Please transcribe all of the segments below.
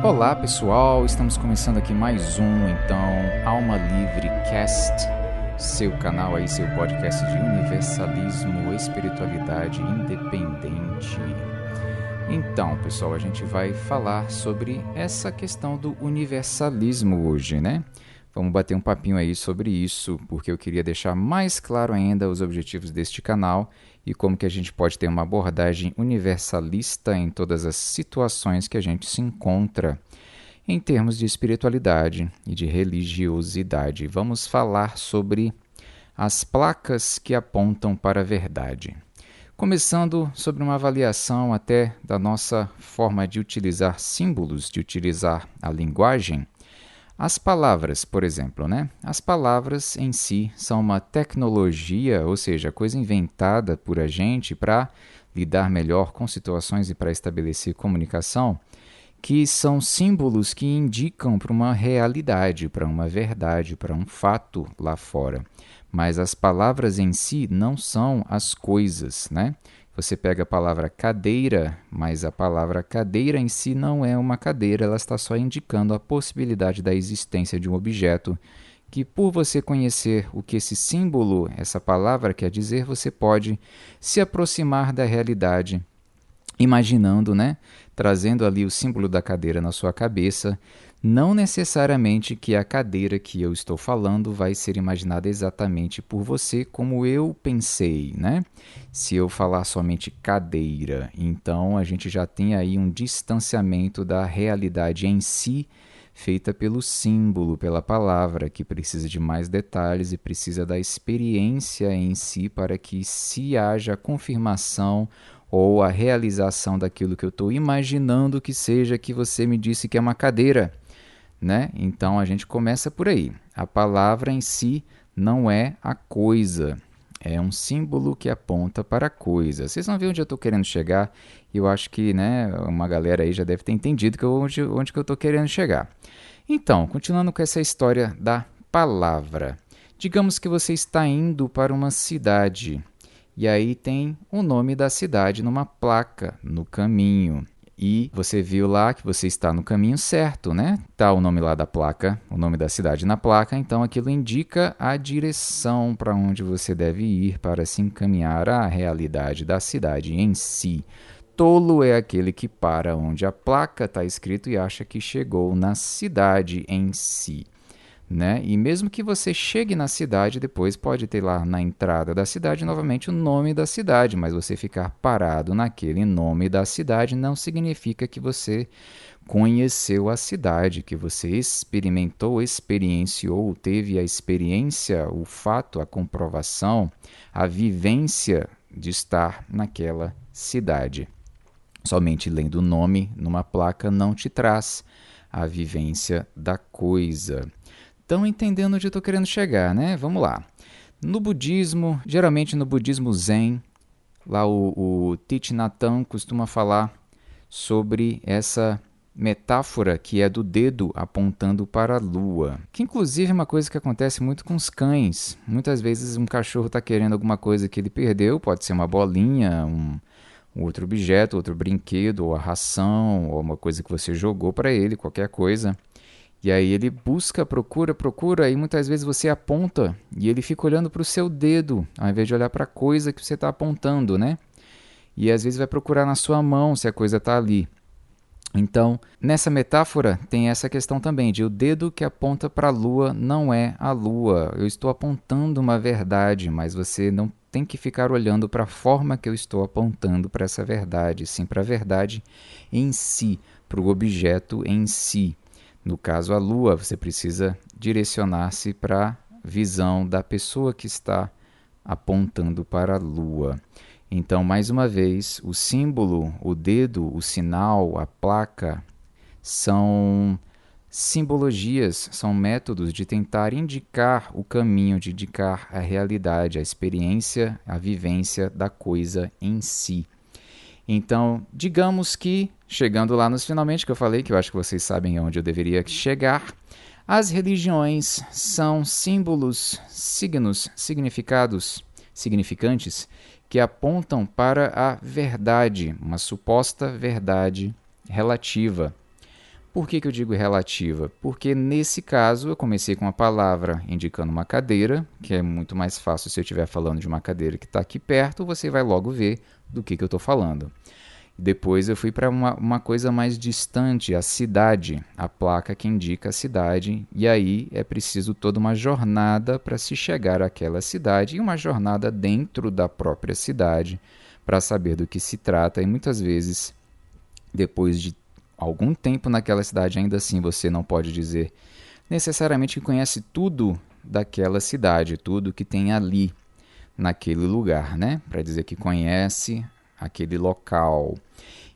Olá pessoal, estamos começando aqui mais Alma Livre Cast, seu canal aí, seu podcast de universalismo, espiritualidade independente. Então pessoal, a gente vai falar sobre essa questão do universalismo hoje, né? Vamos bater um papinho aí sobre isso, porque eu queria deixar mais claro ainda os objetivos deste canal e como que a gente pode ter uma abordagem universalista em todas as situações que a gente se encontra em termos de espiritualidade e de religiosidade. Vamos falar sobre as placas que apontam para a verdade. Começando sobre uma avaliação até da nossa forma de utilizar símbolos, de utilizar a linguagem. As palavras, por exemplo, né? As palavras em si são uma tecnologia, ou seja, coisa inventada por a gente para lidar melhor com situações e para estabelecer comunicação, que são símbolos que indicam para uma realidade, para uma verdade, para um fato lá fora. Mas as palavras em si não são as coisas, né? Você pega a palavra cadeira, mas a palavra cadeira em si não é uma cadeira, ela está só indicando a possibilidade da existência de um objeto que, por você conhecer o que esse símbolo, essa palavra quer dizer, você pode se aproximar da realidade, imaginando, né? Trazendo ali o símbolo da cadeira na sua cabeça. Não necessariamente que a cadeira que eu estou falando vai ser imaginada exatamente por você como eu pensei, né? Se eu falar somente cadeira, então a gente já tem aí um distanciamento da realidade em si, feita pelo símbolo, pela palavra, que precisa de mais detalhes e precisa da experiência em si para que se haja confirmação ou a realização daquilo que eu estou imaginando que seja que você me disse que é uma cadeira, né? Então a gente começa por aí. A palavra em si não é a coisa, é um símbolo que aponta para a coisa. Vocês vão ver onde eu estou querendo chegar, e eu acho que, né, uma galera aí já deve ter entendido onde que eu estou querendo chegar. Então, continuando com essa história da palavra. Digamos que você está indo para uma cidade, e aí tem o nome da cidade numa placa no caminho. E você viu lá que você está no caminho certo, né? Está o nome lá da placa, o nome da cidade na placa, então aquilo indica a direção para onde você deve ir para se encaminhar à realidade da cidade em si. Tolo é aquele que para onde a placa está escrito e acha que chegou na cidade em si, né? E mesmo que você chegue na cidade, depois pode ter lá na entrada da cidade novamente o nome da cidade, mas você ficar parado naquele nome da cidade não significa que você conheceu a cidade, que você experimentou, experienciou, teve a experiência, o fato, a comprovação, a vivência de estar naquela cidade. Somente lendo o nome numa placa não te traz a vivência da coisa. Estão entendendo onde eu estou querendo chegar, né? Vamos lá. No budismo, geralmente no budismo Zen, lá o Thich Nhat Hanh costuma falar sobre essa metáfora que é do dedo apontando para a lua, que inclusive é uma coisa que acontece muito com os cães. Muitas vezes um cachorro está querendo alguma coisa que ele perdeu, pode ser uma bolinha, um outro objeto, outro brinquedo, ou a ração, ou uma coisa que você jogou para ele, qualquer coisa. E aí ele busca, procura, e muitas vezes você aponta e ele fica olhando para o seu dedo, ao invés de olhar para a coisa que você está apontando, né? E às vezes vai procurar na sua mão se a coisa está ali. Então, nessa metáfora tem essa questão também de o dedo que aponta para a lua não é a lua. Eu estou apontando uma verdade, mas você não tem que ficar olhando para a forma que eu estou apontando para essa verdade, sim para a verdade em si, para o objeto em si. No caso, a lua, você precisa direcionar-se para a visão da pessoa que está apontando para a lua. Então, mais uma vez, o símbolo, o dedo, o sinal, a placa, são simbologias, são métodos de tentar indicar o caminho, de indicar a realidade, a experiência, a vivência da coisa em si. Então, digamos que, chegando lá nos finalmente, que eu falei, que eu acho que vocês sabem onde eu deveria chegar, as religiões são símbolos, signos, significados, significantes, que apontam para a verdade, uma suposta verdade relativa. Por que eu digo relativa? Porque nesse caso eu comecei com uma palavra indicando uma cadeira, que é muito mais fácil se eu estiver falando de uma cadeira que está aqui perto, você vai logo ver do que eu estou falando. Depois eu fui para uma coisa mais distante, a cidade, a placa que indica a cidade, e aí é preciso toda uma jornada para se chegar àquela cidade e uma jornada dentro da própria cidade para saber do que se trata, e muitas vezes, depois de algum tempo naquela cidade, ainda assim você não pode dizer necessariamente que conhece tudo daquela cidade, tudo que tem ali, naquele lugar, né? Para dizer que conhece aquele local.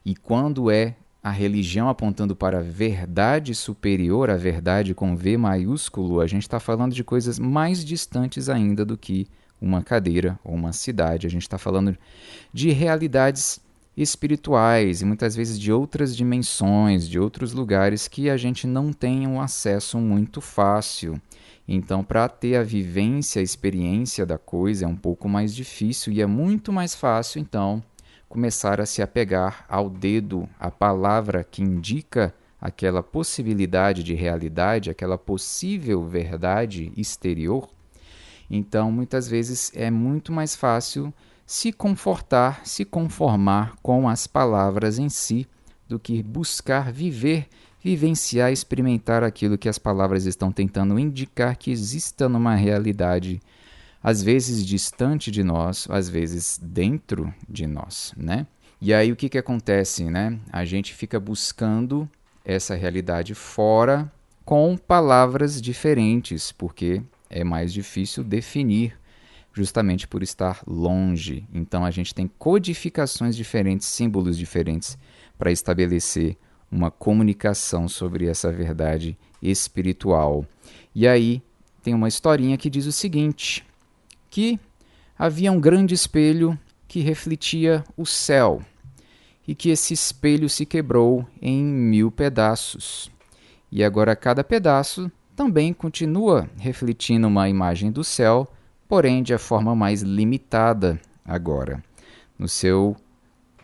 E quando é a religião apontando para a verdade superior, a verdade com V maiúsculo, a gente está falando de coisas mais distantes ainda do que uma cadeira ou uma cidade. A gente está falando de realidades espirituais e muitas vezes de outras dimensões, de outros lugares que a gente não tem um acesso muito fácil. Então, para ter a vivência, a experiência da coisa é um pouco mais difícil e é muito mais fácil, então, começar a se apegar ao dedo, à palavra que indica aquela possibilidade de realidade, aquela possível verdade exterior. Então, muitas vezes é muito mais fácil se confortar, se conformar com as palavras em si, do que buscar viver, vivenciar, experimentar aquilo que as palavras estão tentando indicar que exista numa realidade, às vezes distante de nós, às vezes dentro de nós, né? E aí o que acontece, né? A gente fica buscando essa realidade fora com palavras diferentes, porque é mais difícil definir, justamente por estar longe. Então a gente tem codificações diferentes, símbolos diferentes para estabelecer uma comunicação sobre essa verdade espiritual. E aí tem uma historinha que diz o seguinte, que havia um grande espelho que refletia o céu e que esse espelho se quebrou em 1000 pedaços. E agora cada pedaço também continua refletindo uma imagem do céu, porém de forma mais limitada agora, no seu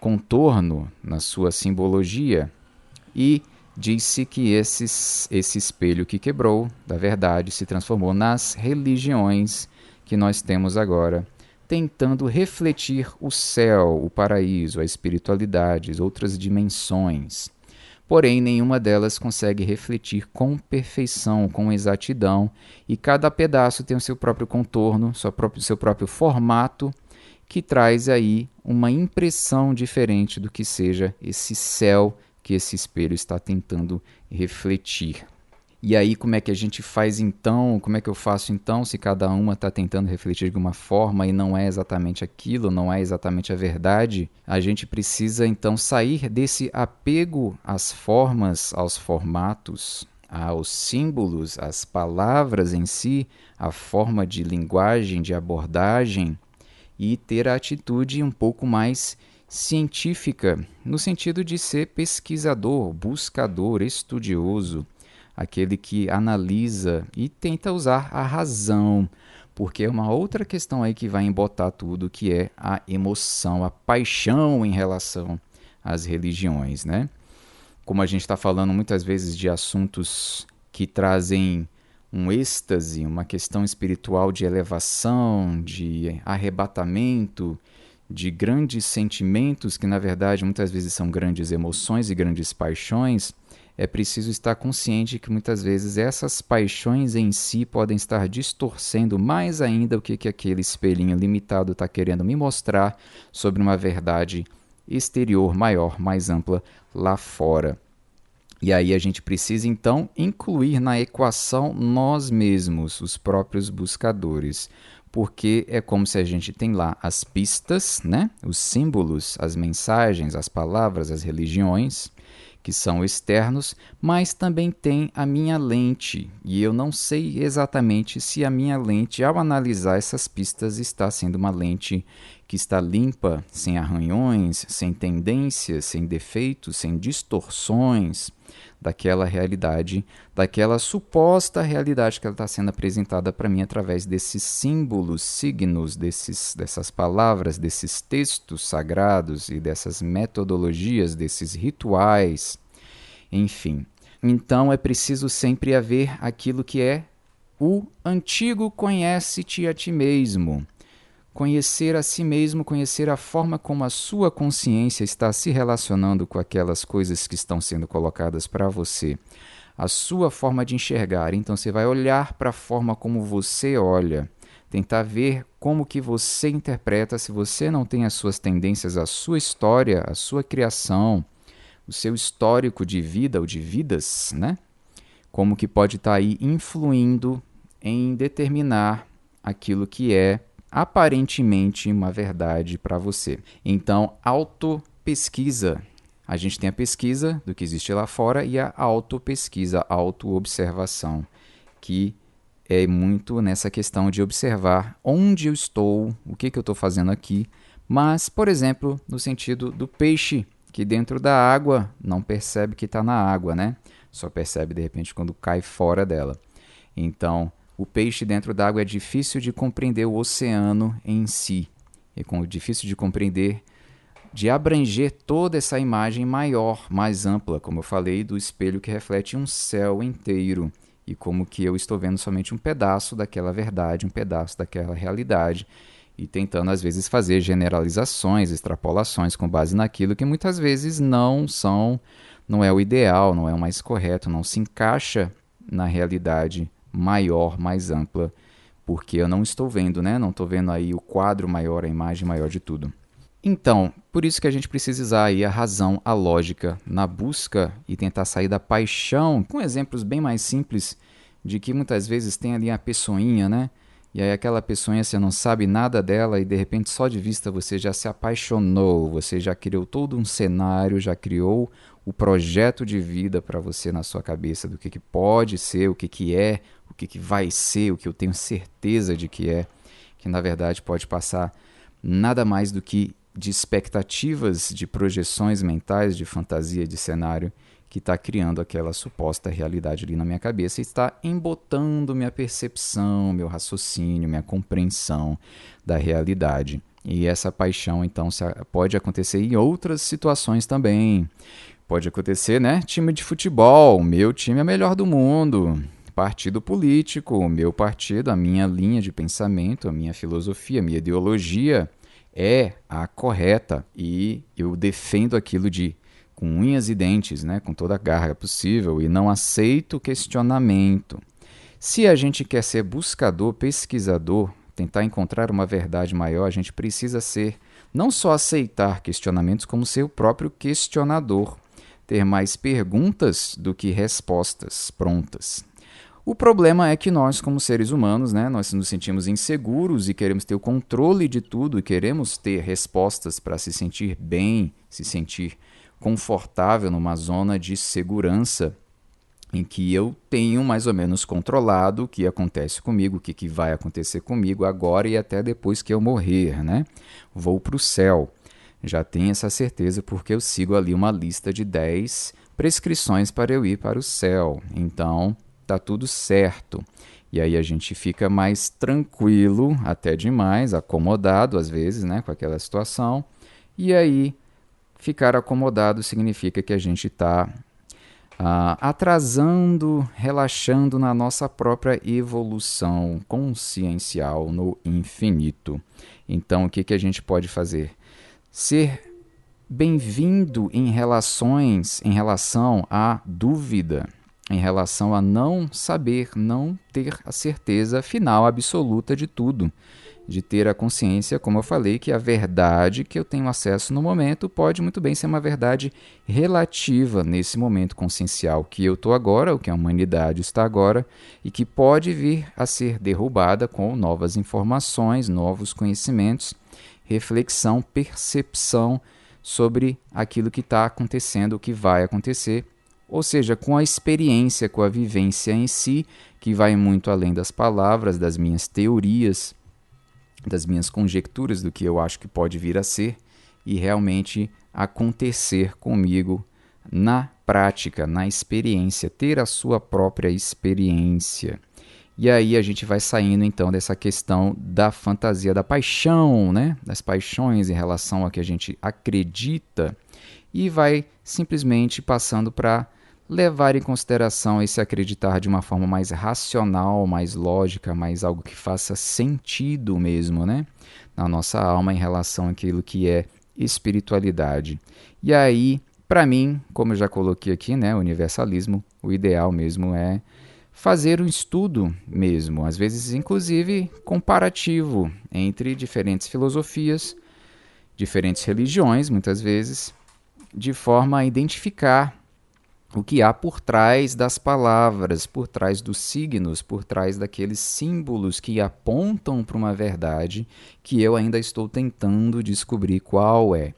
contorno, na sua simbologia. E disse que esse espelho que quebrou, da verdade, se transformou nas religiões que nós temos agora, tentando refletir o céu, o paraíso, a espiritualidade, as outras dimensões. Porém, nenhuma delas consegue refletir com perfeição, com exatidão, e cada pedaço tem o seu próprio contorno, seu próprio formato, que traz aí uma impressão diferente do que seja esse céu que esse espelho está tentando refletir. E aí, como é que a gente faz então? Como é que eu faço então, se cada uma está tentando refletir de uma forma e não é exatamente aquilo, não é exatamente a verdade? A gente precisa então sair desse apego às formas, aos formatos, aos símbolos, às palavras em si, à forma de linguagem, de abordagem, e ter a atitude um pouco mais científica, no sentido de ser pesquisador, buscador, estudioso, aquele que analisa e tenta usar a razão, porque é uma outra questão aí que vai embotar tudo, que é a emoção, a paixão em relação às religiões, né? Como a gente está falando muitas vezes de assuntos que trazem um êxtase, uma questão espiritual de elevação, de arrebatamento, de grandes sentimentos que, na verdade, muitas vezes são grandes emoções e grandes paixões, é preciso estar consciente que muitas vezes essas paixões em si podem estar distorcendo mais ainda o que aquele espelhinho limitado está querendo me mostrar sobre uma verdade exterior maior, mais ampla lá fora. E aí a gente precisa então incluir na equação nós mesmos, os próprios buscadores, porque é como se a gente tem lá as pistas, né? Os símbolos, as mensagens, as palavras, as religiões, que são externos, mas também tem a minha lente, e eu não sei exatamente se a minha lente, ao analisar essas pistas, está sendo uma lente que está limpa, sem arranhões, sem tendências, sem defeitos, sem distorções daquela realidade, daquela suposta realidade que ela está sendo apresentada para mim através desses símbolos, signos, dessas palavras, desses textos sagrados e dessas metodologias, desses rituais, enfim. Então é preciso sempre haver aquilo que é o antigo conhece-te a ti mesmo. Conhecer a si mesmo, conhecer a forma como a sua consciência está se relacionando com aquelas coisas que estão sendo colocadas para você. A sua forma de enxergar. Então você vai olhar para a forma como você olha. Tentar ver como que você interpreta, se você não tem as suas tendências, a sua história, a sua criação, o seu histórico de vida ou de vidas, né? Como que pode estar aí influindo em determinar aquilo que é aparentemente uma verdade para você. Então, autopesquisa. A gente tem a pesquisa do que existe lá fora e a autopesquisa, a autoobservação, que é muito nessa questão de observar onde eu estou, o que eu estou fazendo aqui, mas, por exemplo, no sentido do peixe, que dentro da água não percebe que está na água, né? Só percebe, de repente, quando cai fora dela. Então, o peixe dentro da água é difícil de compreender o oceano em si. É difícil de compreender, de abranger toda essa imagem maior, mais ampla, como eu falei, do espelho que reflete um céu inteiro. E como que eu estou vendo somente um pedaço daquela verdade, um pedaço daquela realidade. E tentando, às vezes, fazer generalizações, extrapolações com base naquilo que muitas vezes não é o ideal, não é o mais correto, não se encaixa na realidade maior, mais ampla, porque eu não estou vendo, né? Não estou vendo aí o quadro maior, a imagem maior de tudo. Então, por isso que a gente precisa usar aí a razão, a lógica, na busca e tentar sair da paixão, com exemplos bem mais simples, de que muitas vezes tem ali a pessoinha, né? E aí aquela pessoinha você não sabe nada dela e de repente só de vista você já se apaixonou, você já criou todo um cenário, já criou o projeto de vida para você na sua cabeça do que pode ser, o que é, o que vai ser, o que eu tenho certeza de que na verdade pode passar nada mais do que de expectativas, de projeções mentais, de fantasia, de cenário, que está criando aquela suposta realidade ali na minha cabeça e está embotando minha percepção, meu raciocínio, minha compreensão da realidade. E essa paixão, então, pode acontecer em outras situações também. Pode acontecer, né? Time de futebol, meu time é o melhor do mundo. Partido político, meu partido, a minha linha de pensamento, a minha filosofia, a minha ideologia é a correta e eu defendo aquilo com unhas e dentes, né, com toda a garra possível e não aceito questionamento. Se a gente quer ser buscador, pesquisador, tentar encontrar uma verdade maior, a gente precisa não só aceitar questionamentos, como ser o próprio questionador, ter mais perguntas do que respostas prontas. O problema é que nós, como seres humanos, né, nós nos sentimos inseguros e queremos ter o controle de tudo e queremos ter respostas para se sentir bem, se sentir confortável numa zona de segurança em que eu tenho mais ou menos controlado o que acontece comigo, o que vai acontecer comigo agora e até depois que eu morrer, né? Vou para o céu. Já tenho essa certeza porque eu sigo ali uma lista de 10 prescrições para eu ir para o céu. Então, tá tudo certo. E aí a gente fica mais tranquilo, até demais, acomodado às vezes, né, com aquela situação. E aí, ficar acomodado significa que a gente está atrasando, relaxando na nossa própria evolução consciencial no infinito. Então, o que a gente pode fazer? Ser bem-vindo em relação à dúvida, em relação a não saber, não ter a certeza final absoluta de tudo, de ter a consciência, como eu falei, que a verdade que eu tenho acesso no momento pode muito bem ser uma verdade relativa nesse momento consciencial que eu estou agora, o que a humanidade está agora, e que pode vir a ser derrubada com novas informações, novos conhecimentos, reflexão, percepção sobre aquilo que está acontecendo, o que vai acontecer, ou seja, com a experiência, com a vivência em si, que vai muito além das palavras, das minhas teorias, das minhas conjecturas do que eu acho que pode vir a ser e realmente acontecer comigo na prática, na experiência, ter a sua própria experiência. E aí a gente vai saindo então dessa questão da fantasia, da paixão, né? Das paixões em relação ao que a gente acredita e vai simplesmente passando para levar em consideração esse acreditar de uma forma mais racional, mais lógica, mais algo que faça sentido mesmo, né? Na nossa alma em relação àquilo que é espiritualidade. E aí, para mim, como eu já coloquei aqui, né, universalismo, o ideal mesmo é fazer um estudo mesmo, às vezes inclusive comparativo entre diferentes filosofias, diferentes religiões, muitas vezes, de forma a identificar o que há por trás das palavras, por trás dos signos, por trás daqueles símbolos que apontam para uma verdade que eu ainda estou tentando descobrir qual é.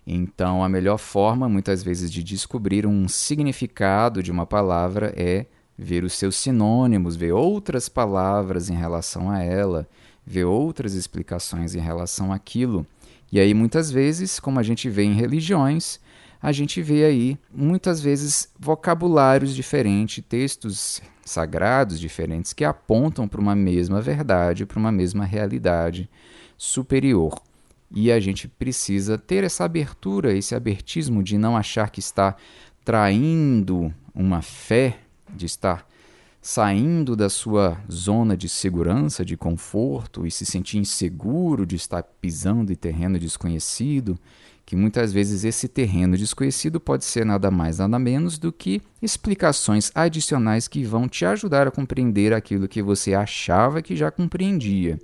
Então, a melhor forma, muitas vezes, de descobrir um significado de uma palavra é ver os seus sinônimos, ver outras palavras em relação a ela, ver outras explicações em relação àquilo. E aí, muitas vezes, como a gente vê em religiões, a gente vê aí, muitas vezes, vocabulários diferentes, textos sagrados diferentes que apontam para uma mesma verdade, para uma mesma realidade superior. E a gente precisa ter essa abertura, esse abertismo de não achar que está traindo uma fé, de estar saindo da sua zona de segurança, de conforto e se sentir inseguro de estar pisando em terreno desconhecido, que muitas vezes esse terreno desconhecido pode ser nada mais, nada menos do que explicações adicionais que vão te ajudar a compreender aquilo que você achava que já compreendia.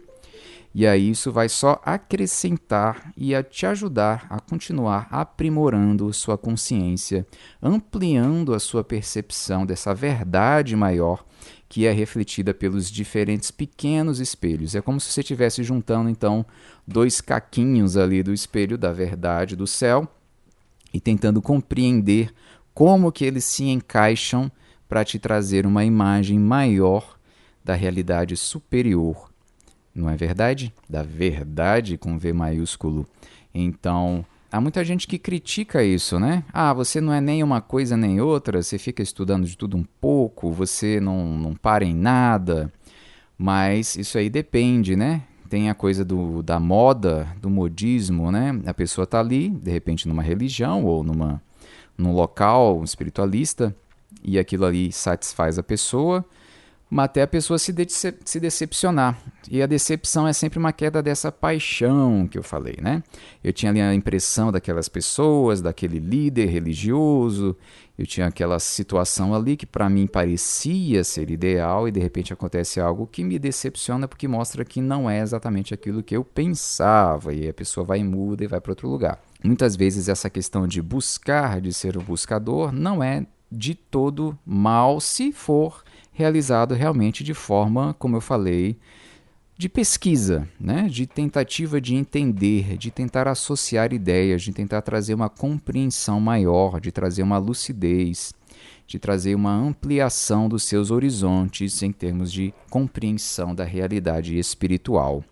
E aí isso vai só acrescentar e a te ajudar a continuar aprimorando sua consciência, ampliando a sua percepção dessa verdade maior que é refletida pelos diferentes pequenos espelhos. É como se você estivesse juntando, então, dois caquinhos ali do espelho da verdade do céu e tentando compreender como que eles se encaixam para te trazer uma imagem maior da realidade superior. Não é verdade? Da verdade com V maiúsculo. Então, há muita gente que critica isso, né? Ah, você não é nem uma coisa nem outra, você fica estudando de tudo um pouco, você não para em nada. Mas isso aí depende, né? Tem a coisa da moda, do modismo, né? A pessoa está ali, de repente, numa religião ou num local espiritualista, e aquilo ali satisfaz a pessoa, mas até a pessoa se decepcionar. E a decepção é sempre uma queda dessa paixão que eu falei, né? Eu tinha ali a impressão daquelas pessoas, daquele líder religioso, eu tinha aquela situação ali que para mim parecia ser ideal e de repente acontece algo que me decepciona porque mostra que não é exatamente aquilo que eu pensava e a pessoa vai e muda e vai para outro lugar. Muitas vezes essa questão de buscar, de ser um buscador, não é de todo mal se for realizado realmente de forma, como eu falei, de pesquisa, né? De tentativa de entender, de tentar associar ideias, de tentar trazer uma compreensão maior, de trazer uma lucidez, de trazer uma ampliação dos seus horizontes em termos de compreensão da realidade espiritual.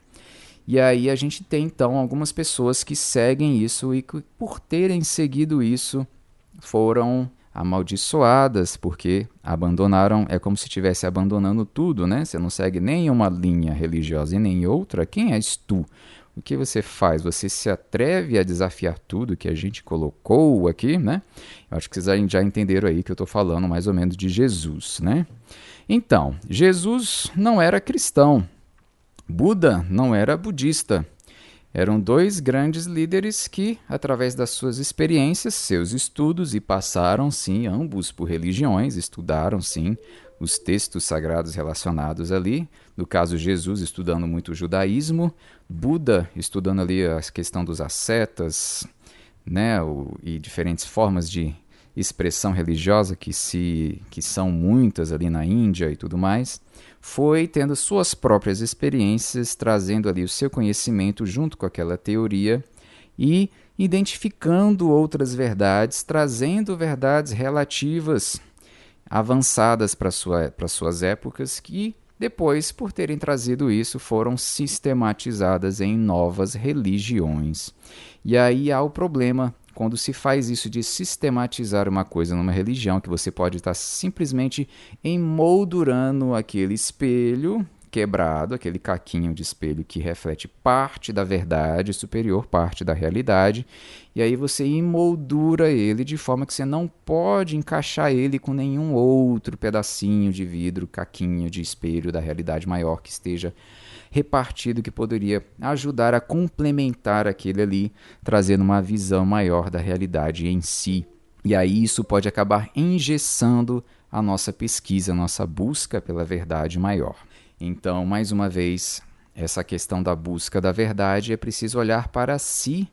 E aí a gente tem, então, algumas pessoas que seguem isso e que, por terem seguido isso, foram amaldiçoadas, porque abandonaram, é como se estivesse abandonando tudo, né? Você não segue nem uma linha religiosa e nem outra. Quem és tu? O que você faz? Você se atreve a desafiar tudo que a gente colocou aqui, né? Eu acho que vocês já entenderam aí que eu estou falando mais ou menos de Jesus, né? Então, Jesus não era cristão. Buda não era budista. Eram dois grandes líderes que, através das suas experiências, seus estudos, e passaram, sim, ambos por religiões, estudaram, sim, os textos sagrados relacionados ali. No caso, Jesus estudando muito o judaísmo, Buda estudando ali a questão dos ascetas, né, e diferentes formas de expressão religiosa que são muitas ali na Índia e tudo mais, foi tendo suas próprias experiências, trazendo ali o seu conhecimento junto com aquela teoria e identificando outras verdades, trazendo verdades relativas, avançadas para suas épocas, que depois, por terem trazido isso, foram sistematizadas em novas religiões. E aí há o problema quando se faz isso de sistematizar uma coisa numa religião, que você pode estar simplesmente emoldurando aquele espelho quebrado, aquele caquinho de espelho que reflete parte da verdade superior, parte da realidade, e aí você emoldura ele de forma que você não pode encaixar ele com nenhum outro pedacinho de vidro, caquinho de espelho da realidade maior que esteja repartido, que poderia ajudar a complementar aquele ali, trazendo uma visão maior da realidade em si. E aí isso pode acabar engessando a nossa pesquisa, a nossa busca pela verdade maior. Então, mais uma vez, essa questão da busca da verdade é preciso olhar para si,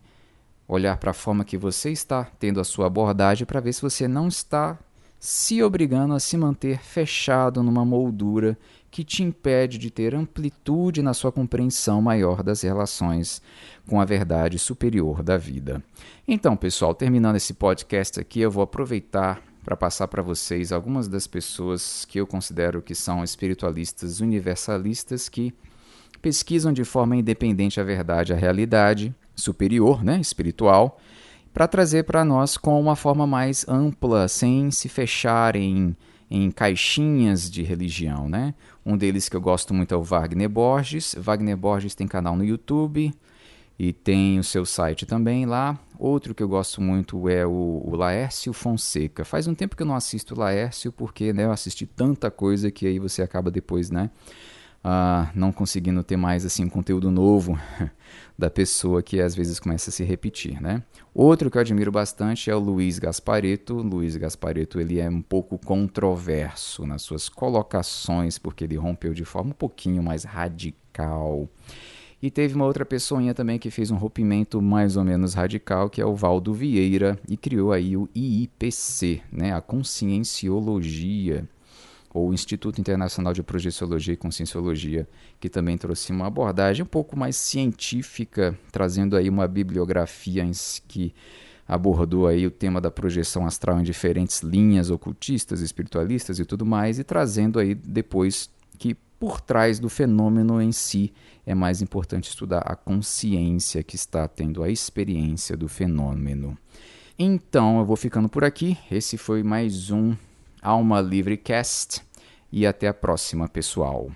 olhar para a forma que você está tendo a sua abordagem para ver se você não está se obrigando a se manter fechado numa moldura que te impede de ter amplitude na sua compreensão maior das relações com a verdade superior da vida. Então, pessoal, terminando esse podcast aqui, eu vou aproveitar para passar para vocês algumas das pessoas que eu considero que são espiritualistas universalistas que pesquisam de forma independente a verdade, a realidade superior, espiritual, para trazer para nós com uma forma mais ampla, sem se fechar em caixinhas de religião, Um deles que eu gosto muito é o Wagner Borges. Wagner Borges tem canal no YouTube e tem o seu site também lá. Outro que eu gosto muito é o Laércio Fonseca. Faz um tempo que eu não assisto o Laércio, porque eu assisti tanta coisa que aí você acaba depois, não conseguindo ter mais assim, um conteúdo novo da pessoa que às vezes começa a se repetir, Outro que eu admiro bastante é o Luiz Gasparetto. Luiz Gasparetto, ele é um pouco controverso nas suas colocações, porque ele rompeu de forma um pouquinho mais radical. E teve uma outra pessoinha também que fez um rompimento mais ou menos radical, que é o Valdo Vieira, e criou aí o IIPC, a Conscienciologia, ou Instituto Internacional de Projeciologia e Conscienciologia, que também trouxe uma abordagem um pouco mais científica, trazendo aí uma bibliografia que abordou aí o tema da projeção astral em diferentes linhas ocultistas, espiritualistas e tudo mais, e trazendo aí depois que por trás do fenômeno em si é mais importante estudar a consciência que está tendo a experiência do fenômeno. Então eu vou ficando por aqui. Esse foi mais um Alma Livre Cast e até a próxima, pessoal.